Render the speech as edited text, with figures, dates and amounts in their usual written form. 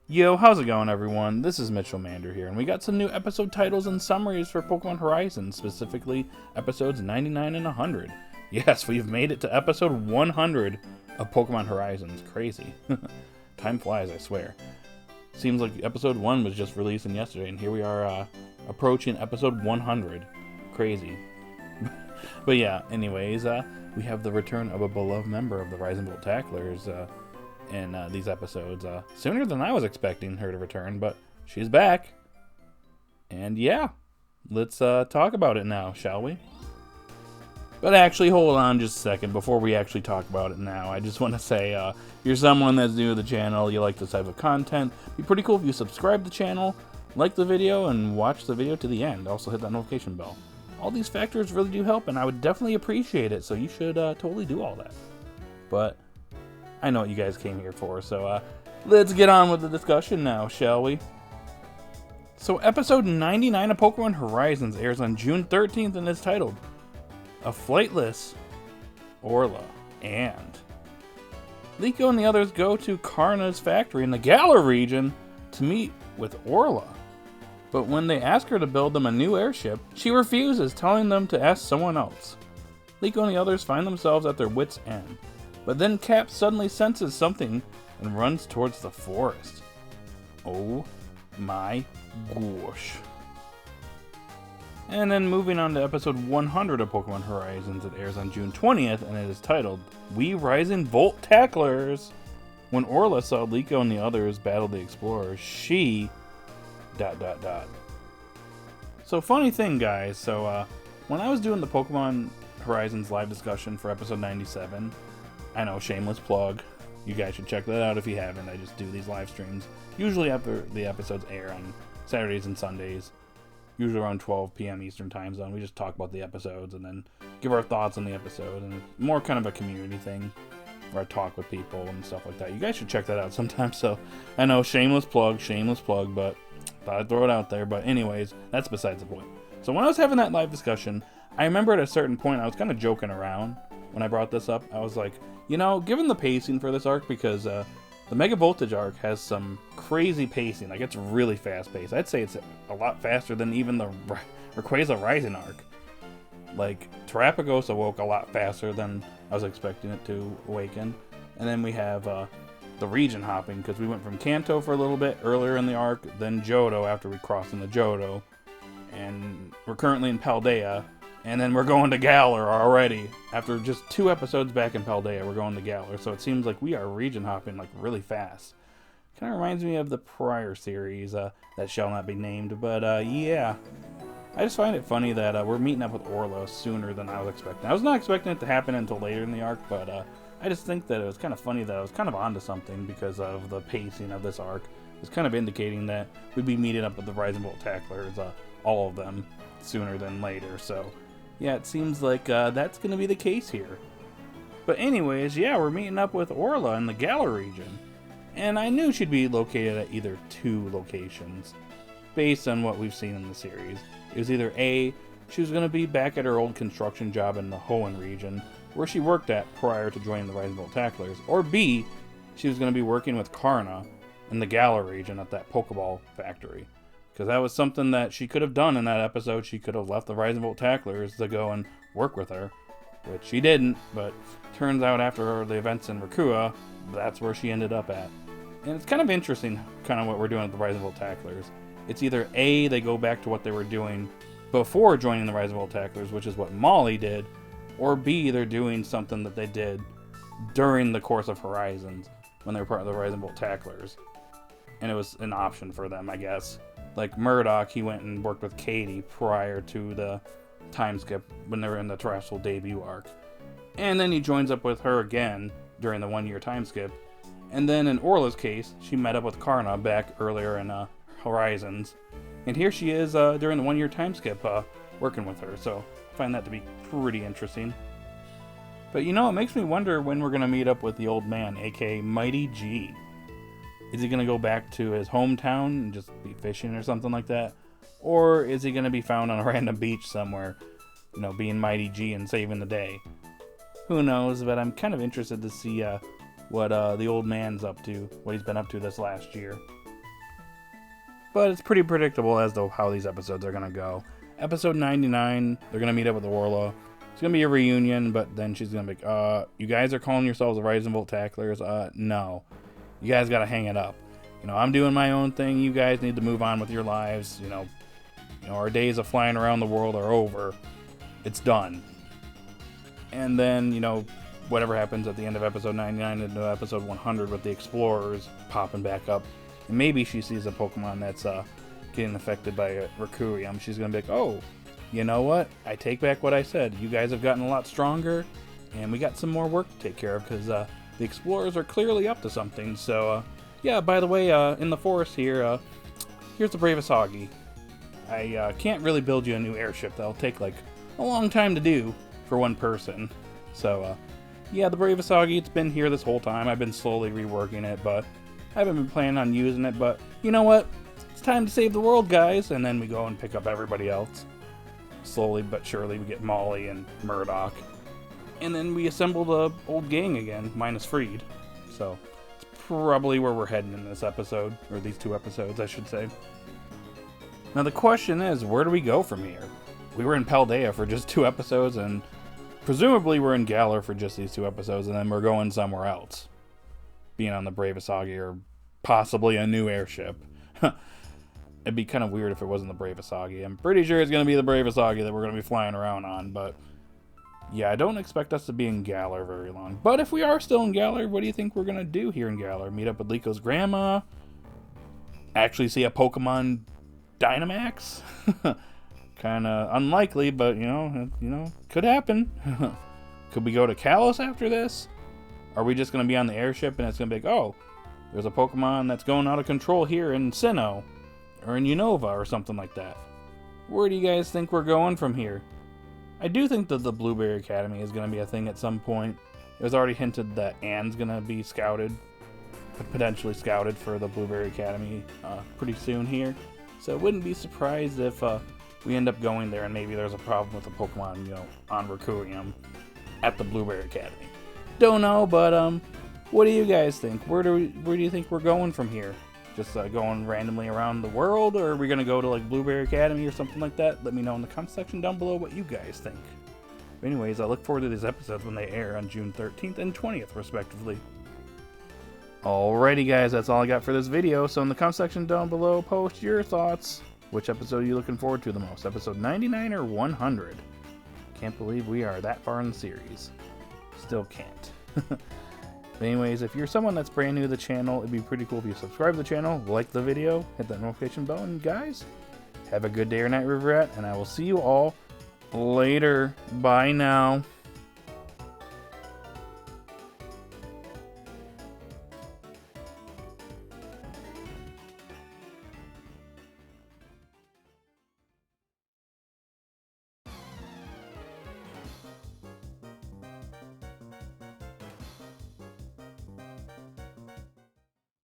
Yo, how's it going, everyone? This is Mitchell Mander here, and we got some new episode titles and summaries for Pokemon Horizons, specifically episodes 99 and 100. Yes, we've made it to episode 100 of Pokemon Horizons. Crazy. Time flies, I swear. Seems like episode 1 was just releasing yesterday, and here we are approaching episode 100. Crazy. But yeah, anyways, we have the return of a beloved member of the Rising Bolt Tacklers, in these episodes, sooner than I was expecting her to return, but she's back. And yeah, let's talk about it now, shall we? But actually, hold on just a second before we actually talk about it now. I just want to say, if you're someone that's new to the channel, you like this type of content, it'd be pretty cool if you subscribe to the channel, like the video, and watch the video to the end. Also hit that notification bell. All these factors really do help, and I would definitely appreciate it, so you should totally do all that. But I know what you guys came here for, so let's get on with the discussion now, shall we? So episode 99 of Pokemon Horizons airs on June 13th and is titled A Flightless Orla. And Liko and the others go to Karna's factory in the Galar region to meet with Orla. But when they ask her to build them a new airship, she refuses, telling them to ask someone else. Liko and the others find themselves at their wits' end. But then Cap suddenly senses something and runs towards the forest. Oh my gosh. And then moving on to episode 100 of Pokemon Horizons, it airs on June 20th and it is titled We Rising Bolt Tacklers. When Orla saw Liko and the others battle the explorers, she... ... So funny thing, guys, when I was doing the Pokemon Horizons live discussion for episode 97, I know, shameless plug. You guys should check that out if you haven't. I just do these live streams, usually after the episodes air on Saturdays and Sundays, usually around 12 p.m. Eastern Time Zone. We just talk about the episodes and then give our thoughts on the episode, and it's more kind of a community thing where I talk with people and stuff like that. You guys should check that out sometime. So I know, shameless plug, but thought I'd throw it out there. But anyways, that's besides the point. So when I was having that live discussion, I remember at a certain point I was kind of joking around when I brought this up. I was like, you know, given the pacing for this arc, because the Mega Voltage arc has some crazy pacing, like it's really fast paced. I'd say it's a lot faster than even the Rayquaza Rising arc. Like, Terapagos awoke a lot faster than I was expecting it to awaken. And then we have the region hopping, because we went from Kanto for a little bit earlier in the arc, then Johto after we crossed into Johto, and we're currently in Paldea. And then we're going to Galar already. After just 2 episodes back in Paldea, we're going to Galar. So it seems like we are region hopping like really fast. Kind of reminds me of the prior series that shall not be named. But yeah, I just find it funny that we're meeting up with Orla sooner than I was expecting. I was not expecting it to happen until later in the arc, but I just think that it was kind of funny that I was kind of onto something because of the pacing of this arc. It's kind of indicating that we'd be meeting up with the Rising Bolt Tacklers, all of them, sooner than later. So yeah, it seems like that's going to be the case here. But anyways, yeah, we're meeting up with Orla in the Galar region. And I knew she'd be located at either 2 locations, based on what we've seen in the series. It was either A, she was going to be back at her old construction job in the Hoenn region, where she worked at prior to joining the Rising Bolt Tacklers, or B, she was going to be working with Karna in the Galar region at that Pokeball factory. Because that was something that she could have done in that episode. She could have left the Rising Bolt Tacklers to go and work with her, which she didn't, but turns out after the events in Rakua, that's where she ended up at. And it's kind of interesting, kind of what we're doing with the Rising Bolt Tacklers. It's either A, they go back to what they were doing before joining the Rising Bolt Tacklers, which is what Molly did, or B, they're doing something that they did during the course of Horizons, when they were part of the Rising Bolt Tacklers. And it was an option for them, I guess. Like Murdoch, he went and worked with Katie prior to the time skip when they were in the Terrestrial debut arc. And then he joins up with her again during the 1-year time skip. And then in Orla's case, she met up with Karna back earlier in Horizons. And here she is during the 1-year time skip working with her. So I find that to be pretty interesting. But you know, it makes me wonder when we're going to meet up with the old man, aka Mighty G. Is he going to go back to his hometown and just be fishing or something like that? Or is he going to be found on a random beach somewhere, you know, being Mighty G and saving the day? Who knows, but I'm kind of interested to see what the old man's up to, what he's been up to this last year. but it's pretty predictable as to how these episodes are going to go. Episode 99, they're going to meet up with Orla. It's going to be a reunion, but then she's going to be like, you guys are calling yourselves the Rise and Volt Tacklers? No. You guys got to hang it up. I'm doing my own thing. You guys need to move on with your lives. Our days of flying around the world are over. It's done. And then, whatever happens at the end of episode 99 into episode 100 with the explorers popping back up. And maybe she sees a Pokemon that's getting affected by a Requiem. She's going to be like, oh, you know what? I take back what I said. You guys have gotten a lot stronger, and we got some more work to take care of because the explorers are clearly up to something. So, yeah, by the way, in the forest here, here's the Bravasagi. I can't really build you a new airship. That'll take, like, a long time to do for one person. So, yeah, the Bravasagi, it's been here this whole time. I've been slowly reworking it, but I haven't been planning on using it. But you know what? It's time to save the world, guys. And then we go and pick up everybody else. Slowly but surely, we get Molly and Murdoch. And then we assemble the old gang again, minus Freed. So, it's probably where we're heading in this episode. Or these 2 episodes, I should say. Now, the question is, where do we go from here? We were in Paldea for just 2 episodes, and presumably we're in Galar for just these 2 episodes, and then we're going somewhere else. Being on the Bravasagi, or possibly a new airship. It'd be kind of weird if it wasn't the Bravasagi. I'm pretty sure it's going to be the Bravasagi that we're going to be flying around on, but yeah, I don't expect us to be in Galar very long. But if we are still in Galar, what do you think we're going to do here in Galar? Meet up with Lico's grandma? Actually see a Pokemon Dynamax? Kind of unlikely, but could happen. Could we go to Kalos after this? Are we just going to be on the airship and it's going to be like, oh, there's a Pokemon that's going out of control here in Sinnoh or in Unova or something like that? Where do you guys think we're going from here? I do think that the Blueberry Academy is going to be a thing at some point. It was already hinted that Anne's going to be scouted, potentially scouted for the Blueberry Academy pretty soon here. So I wouldn't be surprised if we end up going there and maybe there's a problem with the Pokemon, on Requiem at the Blueberry Academy. Don't know, but what do you guys think? Where do you think we're going from here? Just going randomly around the world, or are we gonna go to like Blueberry Academy or something like that? Let me know in the comment section down below what you guys think. But anyways, I look forward to these episodes when they air on June 13th and 20th, respectively. Alrighty, guys, that's all I got for this video. So in the comment section down below, post your thoughts. Which episode are you looking forward to the most? Episode 99 or 100? Can't believe we are that far in the series. Still can't. But anyways, if you're someone that's brand new to the channel, it'd be pretty cool if you subscribe to the channel, like the video, hit that notification bell, and guys, have a good day or night, River Rat, and I will see you all later. Bye now.